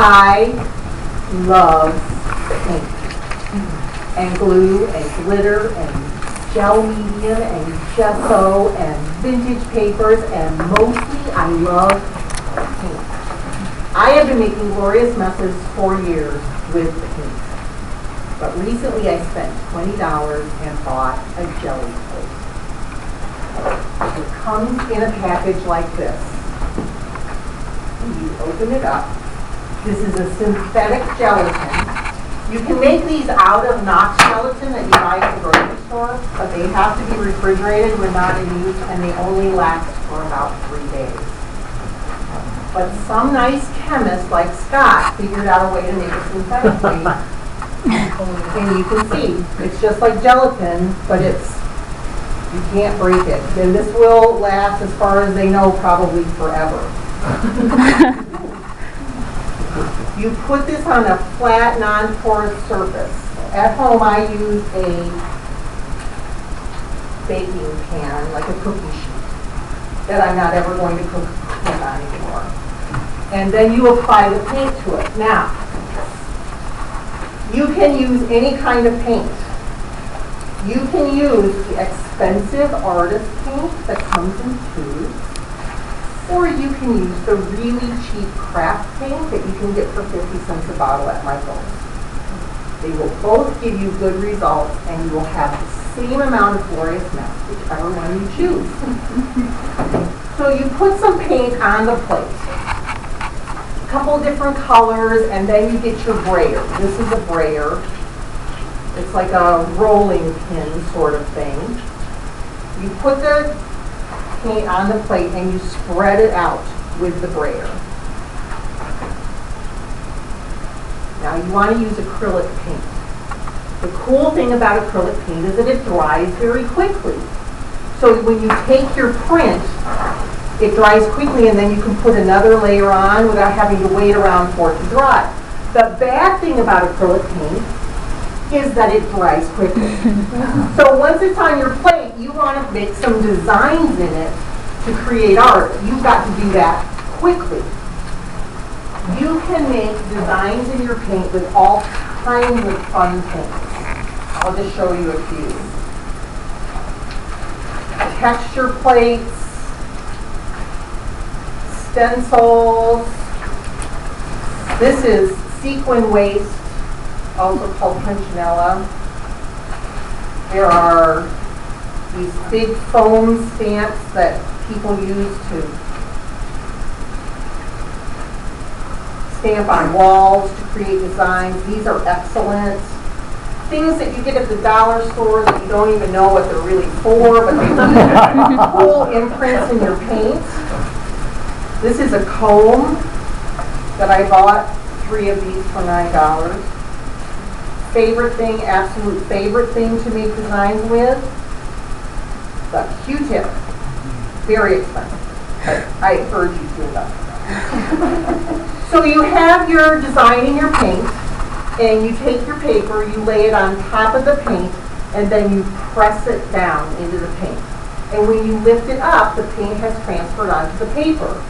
I love paint and glue and glitter and gel medium and gesso and vintage papers, and mostly I love paint. I have been making glorious messes for years with paint, but recently I spent $20 and bought a Gelli plate. It comes in a package like this. You open it up. This is a synthetic gelatin. You can make these out of Knox gelatin that you buy at the grocery store, but they have to be refrigerated when not in use, and they only last for about 3 days. But some nice chemist like Scott figured out a way to make a synthetic plate. And you can see, it's just like gelatin, but you can't break it. And this will last, as far as they know, probably forever. You put this on a flat, non-porous surface. At home, I use a baking pan, like a cookie sheet, that I'm not ever going to cook on anymore. And then you apply the paint to it. Now, you can use any kind of paint. You can use the expensive artist paint that comes in tubes, or you can use the really cheap craft paint that you can get for 50 cents a bottle at Michael's. They will both give you good results, and you will have the same amount of glorious mess, whichever one you choose. So you put some paint on the plate, a couple different colors, and then you get your brayer. This is a brayer. It's like a rolling pin sort of thing. You put the paint on the plate and you spread it out with the brayer. Now you want to use acrylic paint. The cool thing about acrylic paint is that it dries very quickly. So when you take your print, it dries quickly, and then you can put another layer on without having to wait around for it to dry. The bad thing about acrylic paint is that it dries quickly. So once it's on your plate, you want to make some designs in it to create art. You've got to do that quickly. You can make designs in your paint with all kinds of fun things. I'll just show you a few. Texture plates, stencils. This is sequin waste, also called punchinella. There are these big foam stamps that people use to stamp on walls to create designs. These are excellent. Things that you get at the dollar store that you don't even know what they're really for, but they cool imprints in your paint. This is a comb that I bought 3 of these for $9. Favorite thing, absolute favorite thing to make designs with, the Q-tip. Very expensive, but I urge you to invest in that. So you have your design in your paint, and you take your paper, you lay it on top of the paint, and then you press it down into the paint. And when you lift it up, the paint has transferred onto the paper.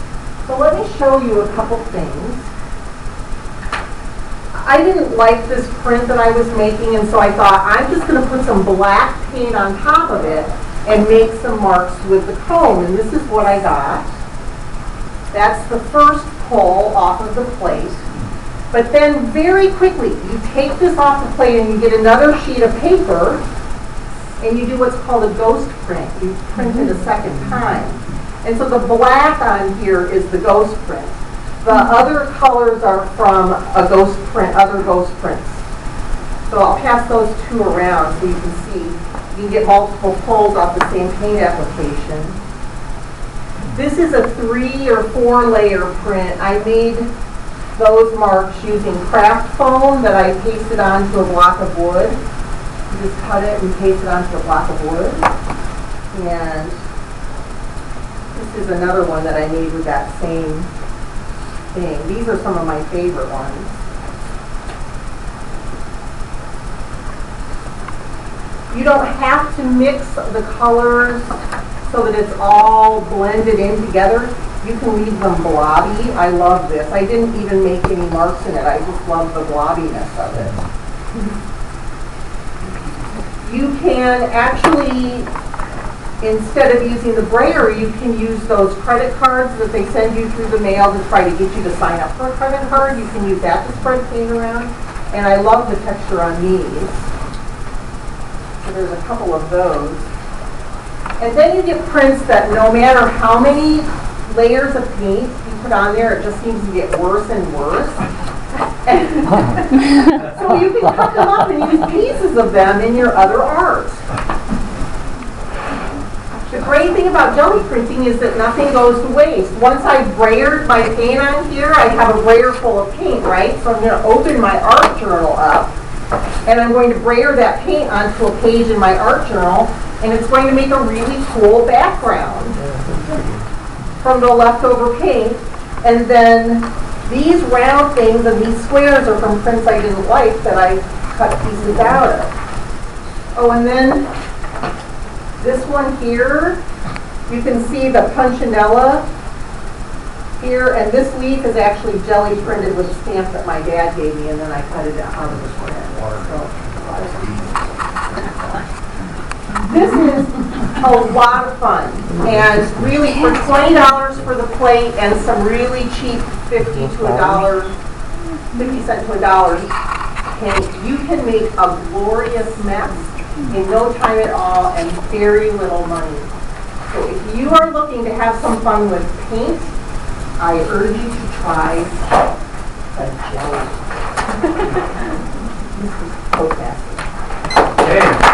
So let me show you a couple things. I didn't like this print that I was making, and so I thought I'm just going to put some black paint on top of it and make some marks with the comb. And this is what I got. That's the first pull off of the plate. But then very quickly, you take this off the plate and you get another sheet of paper, and you do what's called a ghost print. You print it a second time. And so the black on here is the ghost print. The other colors are from a ghost print, other ghost prints. So I'll pass those 2 around so you can see. You can get multiple pulls off the same paint application. This is a 3 or 4 layer print. I made those marks using craft foam that I pasted onto a block of wood. You just cut it and paste it onto a block of wood. And this is another one that I made with that same thing. These are some of my favorite ones. You don't have to mix the colors so that it's all blended in together. You can leave them blobby. I love this. I didn't even make any marks in it. I just love the blobbiness of it. You can actually, instead of using the brayer, you can use those credit cards that they send you through the mail to try to get you to sign up for a credit card. You can use that to spread paint around. And I love the texture on these. So there's a couple of those. And then you get prints that no matter how many layers of paint you put on there, it just seems to get worse and worse. So you can cut them up and use pieces of them in your other art. The great thing about jelly printing is that nothing goes to waste. Once I've brayered my paint on here, I have a brayer full of paint, right? So I'm going to open my art journal up, and I'm going to brayer that paint onto a page in my art journal, and it's going to make a really cool background from the leftover paint. And then these round things and these squares are from prints I didn't like that I cut pieces out of. Oh, and then this one here, you can see the punchinella here, and this leaf is actually jelly printed with a stamp that my dad gave me, and then I cut it out of the print. This is a lot of fun, and really for $20 for the plate and some really cheap 50 cents to $1 paint, you can make a glorious mess in no time at all and very little money. So if you are looking to have some fun with paint, I urge you to try the jelly. This is so fantastic.